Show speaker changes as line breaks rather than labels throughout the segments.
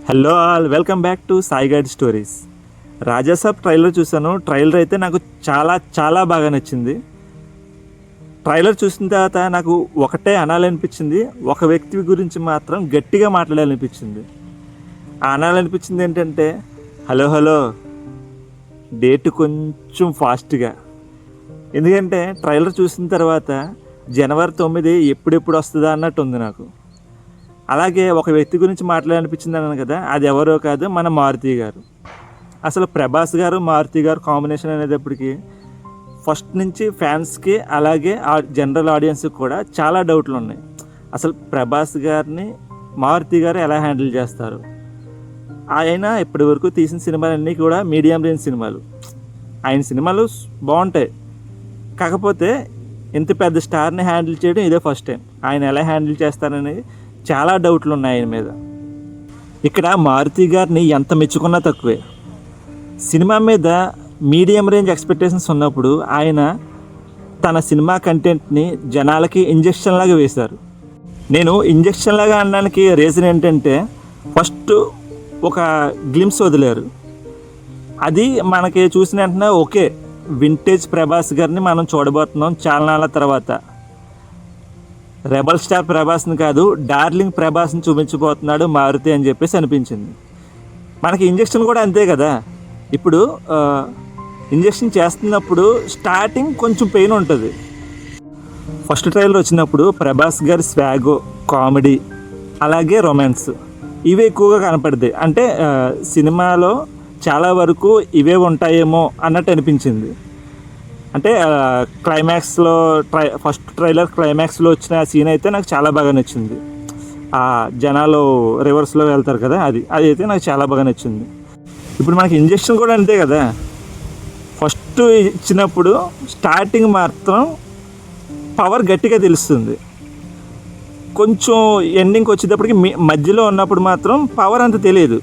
Hello all, welcome back to Sai guide stories. Rajasaab trailer చూశాను. Trailer అయితే నాకు చాలా చాలా బాగా నచ్చింది. ట్రైలర్ చూసిన తర్వాత నాకు ఒకటే అనాలనిపించింది, ఒక వ్యక్తి గురించి మాత్రం గట్టిగా మాట్లాడాలనిపించింది. ఆ అనాలనిపించింది ఏంటంటే, హలో హలో డేట్ కొంచెం ఫాస్ట్గా. ఎందుకంటే ట్రైలర్ చూసిన తర్వాత జనవరి 9 ఎప్పుడెప్పుడు వస్తుందా అన్నట్టు ఉంది నాకు. అలాగే ఒక వ్యక్తి గురించి మాట్లాడాలనిపించింది అన్నాను కదా, అది ఎవరో కాదు, మన మారుతి గారు. అసలు ప్రభాస్ గారు మారుతి గారు కాంబినేషన్ అనేటప్పటికి ఫస్ట్ నుంచి ఫ్యాన్స్కి అలాగే జనరల్ ఆడియన్స్కి కూడా చాలా డౌట్లు ఉన్నాయి. అసలు ప్రభాస్ గారిని మారుతి గారు ఎలా హ్యాండిల్ చేస్తారు? ఆయన ఇప్పటి వరకు తీసిన సినిమాలన్నీ కూడా మీడియం రేంజ్ సినిమాలు. ఆయన సినిమాలు బాగుంటాయి, కాకపోతే ఇంత పెద్ద స్టార్ని హ్యాండిల్ చేయడం ఇదే ఫస్ట్ టైం. ఆయన ఎలా హ్యాండిల్ చేస్తారని చాలా డౌట్లు ఉన్నాయి ఆయన మీద. ఇక్కడ మారుతి గారిని ఎంత మెచ్చుకున్నా తక్కువే. సినిమా మీద మీడియం రేంజ్ ఎక్స్పెక్టేషన్స్ ఉన్నప్పుడు ఆయన తన సినిమా కంటెంట్ని జనాలకి ఇంజెక్షన్ లాగా వేశారు. నేను ఇంజెక్షన్ లాగా అనడానికి రీజన్ ఏంటంటే, ఫస్ట్ ఒక గ్లిమ్స్ వదిలేరు. అది మనకి చూసిన వెంటనే ఓకే, వింటేజ్ ప్రభాస్ గారిని మనం చూడబోతున్నాం చాలా నాళ్ళ తర్వాత. రెబల్ స్టార్ ప్రభాస్ని కాదు, డార్లింగ్ ప్రభాస్ని చూపించబోతున్నాడు మారుతి అని చెప్పేసి అనిపించింది. మనకి ఇంజెక్షన్ కూడా అంతే కదా. ఇప్పుడు ఇంజెక్షన్ చేస్తున్నప్పుడు స్టార్టింగ్ కొంచెం పెయిన్ ఉంటుంది. ఫస్ట్ ట్రైలర్ వచ్చినప్పుడు ప్రభాస్ గారి స్వాగో, కామెడీ అలాగే రొమాన్స్ ఇవే ఎక్కువగా కనపడతాయి. అంటే సినిమాలో చాలా వరకు ఇవే ఉంటాయేమో అన్నట్టు అనిపించింది. అంటే క్లైమాక్స్లో ఫస్ట్ ట్రైలర్ క్లైమాక్స్లో వచ్చిన సీన్ అయితే నాకు చాలా బాగా నచ్చింది. ఆ జనాలు రివర్స్లో వెళ్తారు కదా, అది అయితే నాకు చాలా బాగా నచ్చింది. ఇప్పుడు మనకి ఇంజెక్షన్ కూడా అంతే కదా. ఫస్ట్ ఇచ్చినప్పుడు స్టార్టింగ్ మాత్రం పవర్ గట్టిగా తెలుస్తుంది, కొంచెం ఎండింగ్కి వచ్చేటప్పటికి మధ్యలో ఉన్నప్పుడు మాత్రం పవర్ అంత తెలియదు.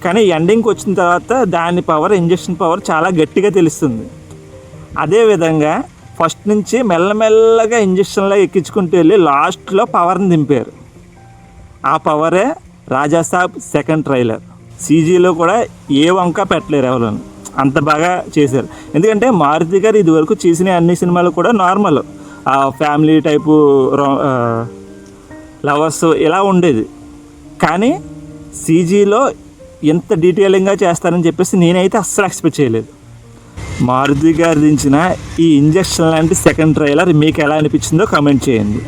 కానీ ఎండింగ్కి వచ్చిన తర్వాత దాని పవర్, ఇంజెక్షన్ పవర్ చాలా గట్టిగా తెలుస్తుంది. అదేవిధంగా ఫస్ట్ నుంచి మెల్లమెల్లగా ఇంజక్షన్లో ఎక్కించుకుంటూ వెళ్ళి లాస్ట్లో పవర్ని దింపారు. ఆ పవరే రాజాసాబ్ సెకండ్ ట్రైలర్. సీజీలో కూడా ఏ వంక పెట్టలేరు ఎవరు, అంత బాగా చేశారు. ఎందుకంటే మారుతి గారు ఇదివరకు చేసిన అన్ని సినిమాలు కూడా నార్మల్ ఫ్యామిలీ టైపు లవర్స్ ఇలా ఉండేది. కానీ సీజీలో ఎంత డీటెయిలింగ్గా చేస్తారని చెప్పేసి నేనైతే అస్సలు ఎక్స్పెక్ట్ చేయలేదు. మారుతి గారు దించిన ఈ ఇంజక్షన్ లాంటి సెకండ్ ట్రైలర్ మీకు ఎలా అనిపించిందో కామెంట్ చేయండి.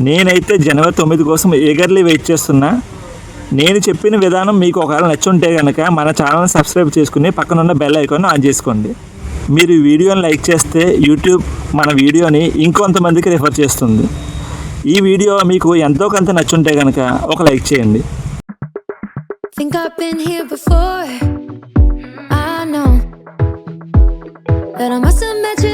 నేనైతే జనవరి 9 కోసం ఈగర్లీ వెయిట్ చేస్తున్నా. నేను చెప్పిన విధానం మీకు ఒకవేళ నచ్చుంటే కనుక మన ఛానల్ని సబ్స్క్రైబ్ చేసుకుని పక్కనున్న బెల్ ఐకాన్ ఆన్ చేసుకోండి. మీరు ఈ వీడియోని లైక్ చేస్తే యూట్యూబ్ మన వీడియోని ఇంకొంతమందికి రిఫర్ చేస్తుంది. ఈ వీడియో మీకు ఎంతో కొంత నచ్చుంటే కనుక ఒక లైక్ చేయండి.
Think I've been here before. I know that I must have met you